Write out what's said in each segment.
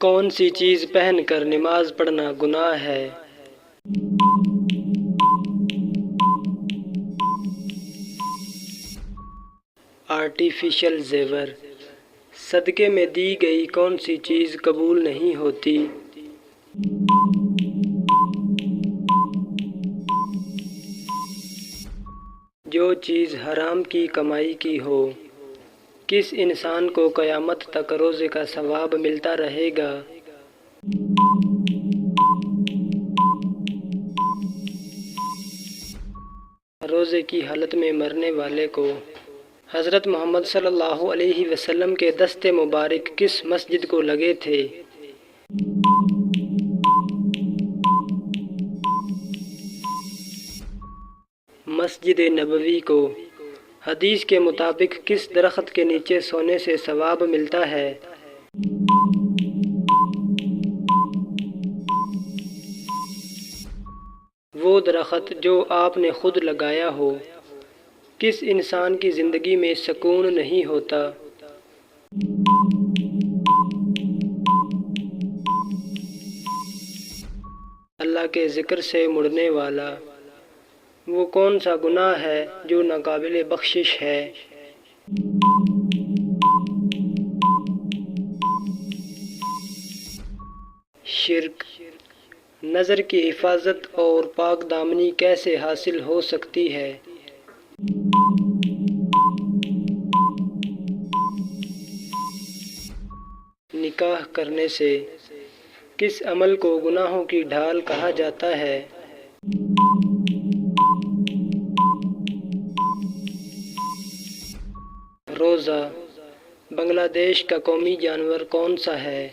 کون سی چیز پہن کر نماز پڑھنا گناہ ہے؟ آرٹیفیشل زیور۔ صدقے میں دی گئی کون سی چیز قبول نہیں ہوتی؟ جو چیز حرام کی کمائی کی ہو۔ کس انسان کو قیامت تک روزے کا ثواب ملتا رہے گا؟ روزے کی حالت میں مرنے والے کو۔ حضرت محمد صلی اللہ علیہ وسلم کے دست مبارک کس مسجد کو لگے تھے؟ مسجد نبوی کو۔ حدیث کے مطابق کس درخت کے نیچے سونے سے ثواب ملتا ہے؟ وہ درخت جو آپ نے خود لگایا ہو۔ کس انسان کی زندگی میں سکون نہیں ہوتا؟ اللہ کے ذکر سے مڑنے والا۔ وہ کون سا گناہ ہے جو ناقابل بخشش ہے؟ شرک۔ نظر کی حفاظت اور پاک دامنی کیسے حاصل ہو سکتی ہے؟ نکاح کرنے سے۔ کس عمل کو گناہوں کی ڈھال کہا جاتا ہے؟ روزہ۔ بنگلہ دیش کا قومی جانور کون سا ہے؟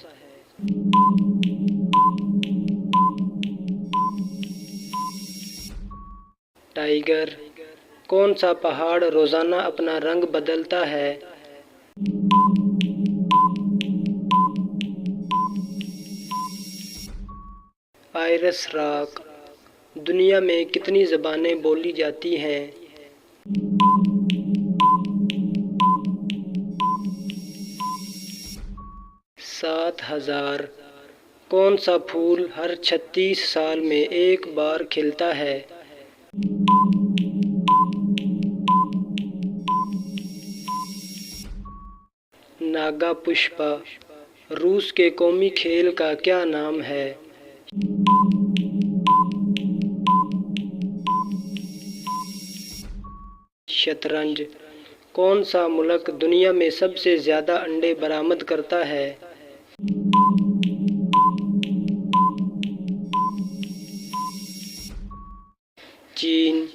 ٹائیگر۔ کون سا پہاڑ روزانہ اپنا رنگ بدلتا ہے؟ Ayers Rock. دنیا میں کتنی زبانیں بولی جاتی ہیں؟ 7000۔ کون سا پھول ہر 36 سال میں ایک بار کھلتا ہے؟ ناگا پشپا۔ روس کے قومی کھیل کا کیا نام ہے؟ شطرنج۔ کون سا ملک دنیا میں سب سے زیادہ انڈے برآمد کرتا ہے؟ چین۔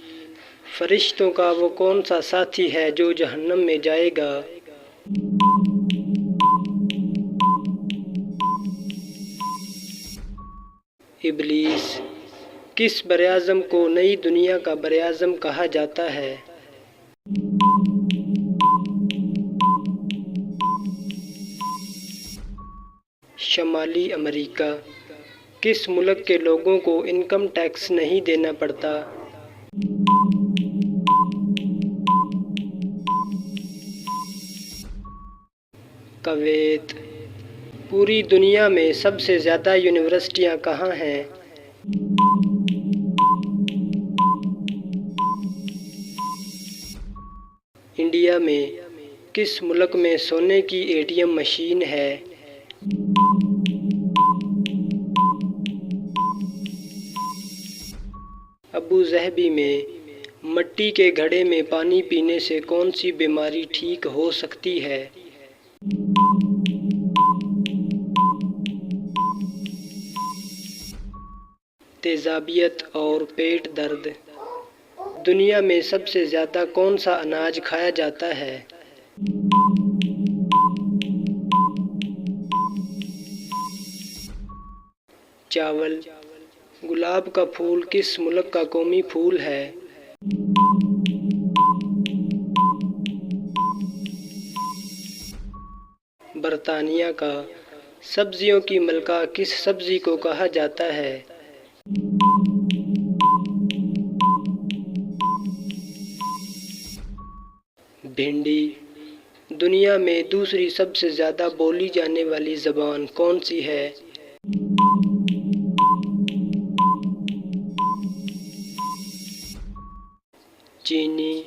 فرشتوں کا وہ کون سا ساتھی ہے جو جہنم میں جائے گا؟ ابلیس۔ کس براعظم کو نئی دنیا کا براعظم کہا جاتا ہے؟ شمالی امریکہ۔ کس ملک کے لوگوں کو انکم ٹیکس نہیں دینا پڑتا؟ کویت۔ پوری دنیا میں سب سے زیادہ یونیورسٹیاں کہاں ہیں؟ انڈیا میں۔ کس ملک میں سونے کی ATM مشین ہے؟ ابو ظہبی میں۔ مٹی کے گھڑے میں پانی پینے سے کون سی بیماری ٹھیک ہو سکتی ہے؟ تیزابیت اور پیٹ درد۔ دنیا میں سب سے زیادہ کون سا اناج کھایا جاتا ہے؟ چاول۔ گلاب کا پھول کس ملک کا قومی پھول ہے؟ برطانیہ کا۔ سبزیوں کی ملکہ کس سبزی کو کہا جاتا ہے؟ بھنڈی۔ دنیا میں دوسری سب سے زیادہ بولی جانے والی زبان کون سی ہے؟ چینی،